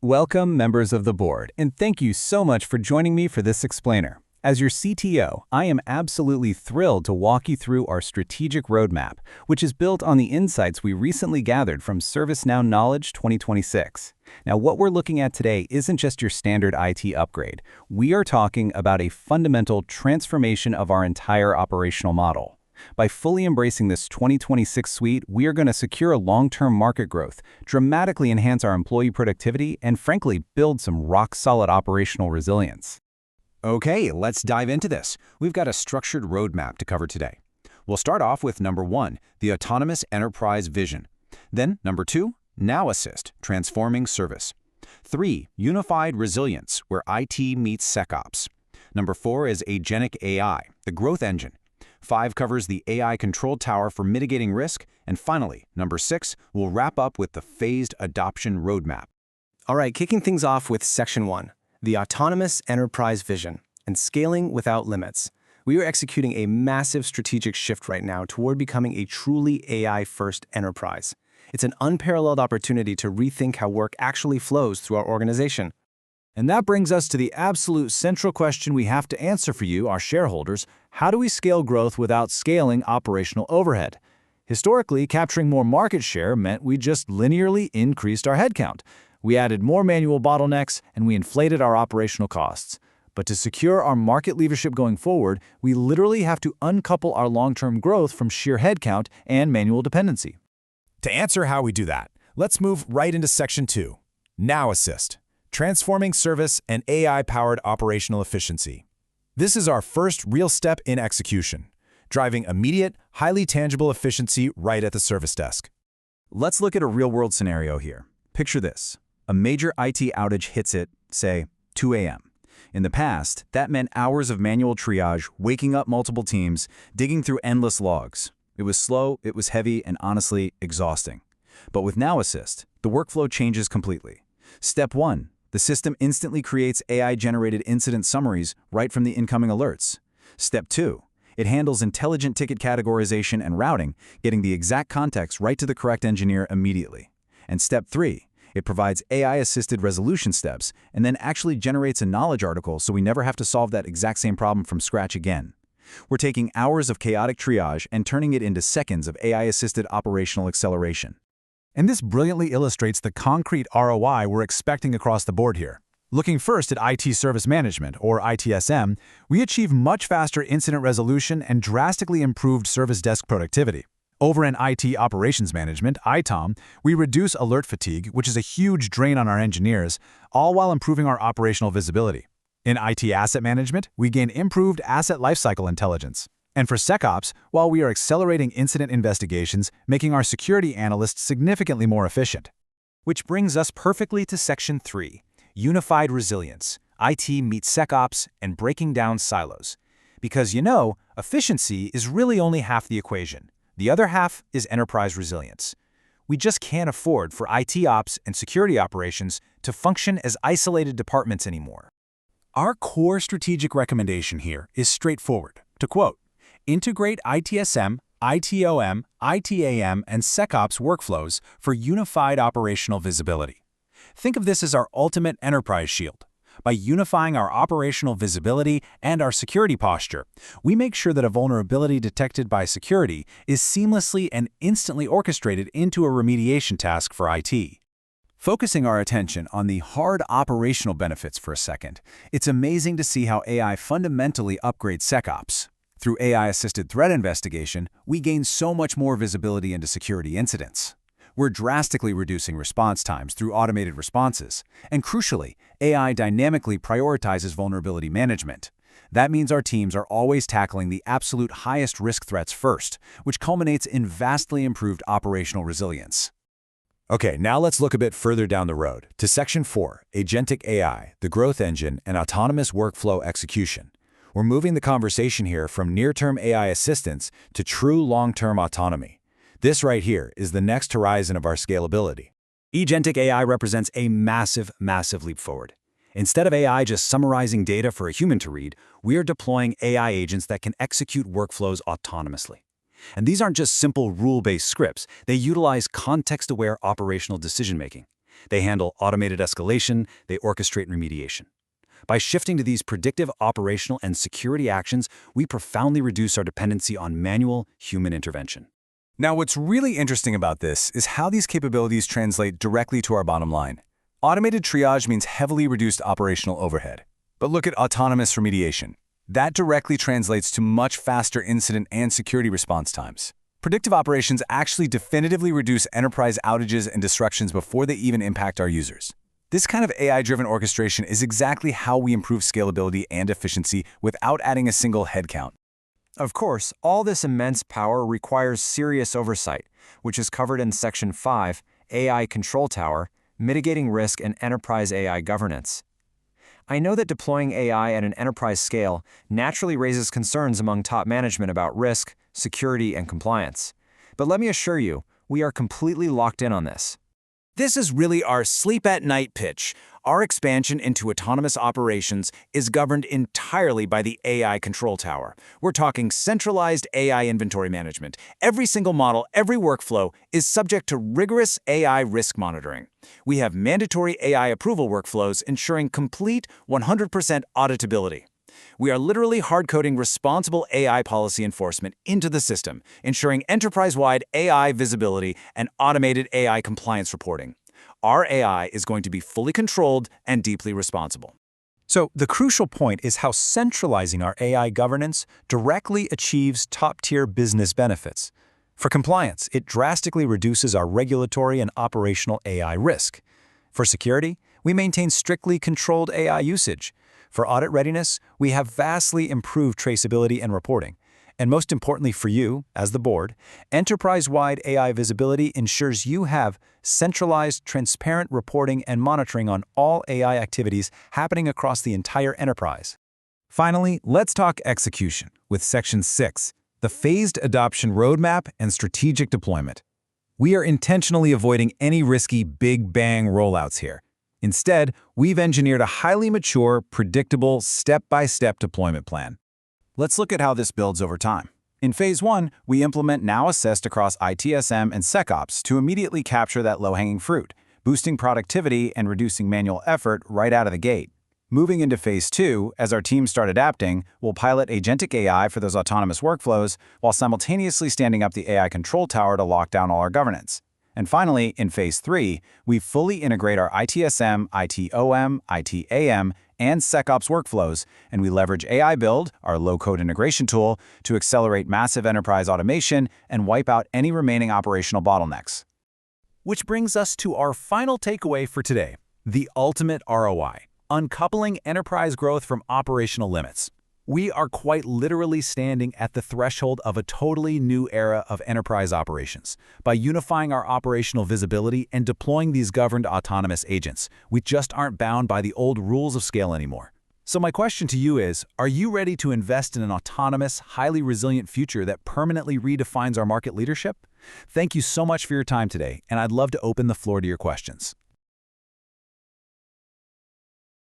Welcome, members of the board, and thank you so much for joining me for this explainer. As your CTO, I am absolutely thrilled to walk you through our strategic roadmap, which is built on the insights we recently gathered from ServiceNow Knowledge 2026. Now, what we're looking at today isn't just your standard IT upgrade. We are talking about a fundamental transformation of our entire operational model. By fully embracing this 2026 suite, we are going to secure long-term market growth, dramatically enhance our employee productivity, and frankly, build some rock-solid operational resilience. Okay, let's dive into this. We've got a structured roadmap to cover today. We'll start off with number 1, the autonomous enterprise vision. Then number 2, Now Assist, transforming service. 3, unified resilience, where IT meets SecOps. Number 4 is Agentic AI, the growth engine. 5 covers the AI control tower for mitigating risk. And finally, number 6 will wrap up with the phased adoption roadmap. All right, kicking things off with Section 1, the autonomous enterprise vision and scaling without limits. We are executing a massive strategic shift right now toward becoming a truly AI-first enterprise. It's an unparalleled opportunity to rethink how work actually flows through our organization. And that brings us to the absolute central question we have to answer for you, our shareholders. How do we scale growth without scaling operational overhead? Historically, capturing more market share meant we just linearly increased our headcount. We added more manual bottlenecks, and we inflated our operational costs. But to secure our market leadership going forward, we literally have to uncouple our long-term growth from sheer headcount and manual dependency. To answer how we do that, let's move right into Section 2, Now Assist, transforming service and AI-powered operational efficiency. This is our first real step in execution, driving immediate, highly tangible efficiency right at the service desk. Let's look at a real-world scenario here. Picture this. A major IT outage hits at, say, 2 a.m. In the past, that meant hours of manual triage, waking up multiple teams, digging through endless logs. It was slow, it was heavy, and honestly, exhausting. But with Now Assist, the workflow changes completely. Step 1. The system instantly creates AI-generated incident summaries right from the incoming alerts. Step 2. It handles intelligent ticket categorization and routing, getting the exact context right to the correct engineer immediately. And Step 3. It provides AI-assisted resolution steps and then actually generates a knowledge article so we never have to solve that exact same problem from scratch again. We're taking hours of chaotic triage and turning it into seconds of AI-assisted operational acceleration. And this brilliantly illustrates the concrete ROI we're expecting across the board here. Looking first at IT Service Management, or ITSM, we achieve much faster incident resolution and drastically improved service desk productivity. Over in IT Operations Management, ITOM, we reduce alert fatigue, which is a huge drain on our engineers, all while improving our operational visibility. In IT Asset Management, we gain improved asset lifecycle intelligence. And for SecOps, while we are accelerating incident investigations, making our security analysts significantly more efficient. Which brings us perfectly to Section 3, Unified Resilience, IT meets SecOps and breaking down silos. Because efficiency is really only half the equation. The other half is enterprise resilience. We just can't afford for IT ops and security operations to function as isolated departments anymore. Our core strategic recommendation here is straightforward. To quote, integrate ITSM, ITOM, ITAM, and SecOps workflows for unified operational visibility. Think of this as our ultimate enterprise shield. By unifying our operational visibility and our security posture, we make sure that a vulnerability detected by security is seamlessly and instantly orchestrated into a remediation task for IT. Focusing our attention on the hard operational benefits for a second, it's amazing to see how AI fundamentally upgrades SecOps. Through AI-assisted threat investigation, we gain so much more visibility into security incidents. We're drastically reducing response times through automated responses. And crucially, AI dynamically prioritizes vulnerability management. That means our teams are always tackling the absolute highest risk threats first, which culminates in vastly improved operational resilience. Okay, now let's look a bit further down the road to Section 4, Agentic AI, the growth engine, and autonomous workflow execution. We're moving the conversation here from near-term AI assistance to true long-term autonomy. This right here is the next horizon of our scalability. Agentic AI represents a massive, massive leap forward. Instead of AI just summarizing data for a human to read, we are deploying AI agents that can execute workflows autonomously. And these aren't just simple rule-based scripts. They utilize context-aware operational decision-making. They handle automated escalation, they orchestrate remediation. By shifting to these predictive operational and security actions, we profoundly reduce our dependency on manual human intervention. Now, what's really interesting about this is how these capabilities translate directly to our bottom line. Automated triage means heavily reduced operational overhead. But look at autonomous remediation. That directly translates to much faster incident and security response times. Predictive operations actually definitively reduce enterprise outages and disruptions before they even impact our users. This kind of AI-driven orchestration is exactly how we improve scalability and efficiency without adding a single headcount. Of course, all this immense power requires serious oversight, which is covered in Section 5, AI Control Tower, Mitigating Risk and Enterprise AI Governance. I know that deploying AI at an enterprise scale naturally raises concerns among top management about risk, security, and compliance. But let me assure you, we are completely locked in on this. This is really our sleep-at-night pitch. Our expansion into autonomous operations is governed entirely by the AI Control Tower. We're talking centralized AI inventory management. Every single model, every workflow is subject to rigorous AI risk monitoring. We have mandatory AI approval workflows ensuring complete 100% auditability. We are literally hard-coding responsible AI policy enforcement into the system, ensuring enterprise-wide AI visibility and automated AI compliance reporting. Our AI is going to be fully controlled and deeply responsible. So the crucial point is how centralizing our AI governance directly achieves top-tier business benefits. For compliance, it drastically reduces our regulatory and operational AI risk. For security, we maintain strictly controlled AI usage. For audit readiness, we have vastly improved traceability and reporting. And most importantly for you, as the board, enterprise-wide AI visibility ensures you have centralized, transparent reporting and monitoring on all AI activities happening across the entire enterprise. Finally, let's talk execution with Section 6, the phased adoption roadmap and strategic deployment. We are intentionally avoiding any risky big bang rollouts here. Instead, we've engineered a highly mature, predictable, step-by-step deployment plan. Let's look at how this builds over time. In Phase 1, we implement Now Assist across ITSM and SecOps to immediately capture that low-hanging fruit, boosting productivity and reducing manual effort right out of the gate. Moving into Phase 2, as our teams start adapting, we'll pilot Agentic AI for those autonomous workflows while simultaneously standing up the AI Control Tower to lock down all our governance. And finally, in Phase 3, we fully integrate our ITSM, ITOM, ITAM, and SecOps workflows, and we leverage AI Build, our low-code integration tool, to accelerate massive enterprise automation and wipe out any remaining operational bottlenecks. Which brings us to our final takeaway for today, the ultimate ROI, uncoupling enterprise growth from operational limits. We are quite literally standing at the threshold of a totally new era of enterprise operations. By unifying our operational visibility and deploying these governed autonomous agents, we just aren't bound by the old rules of scale anymore. So my question to you is, are you ready to invest in an autonomous, highly resilient future that permanently redefines our market leadership? Thank you so much for your time today, and I'd love to open the floor to your questions.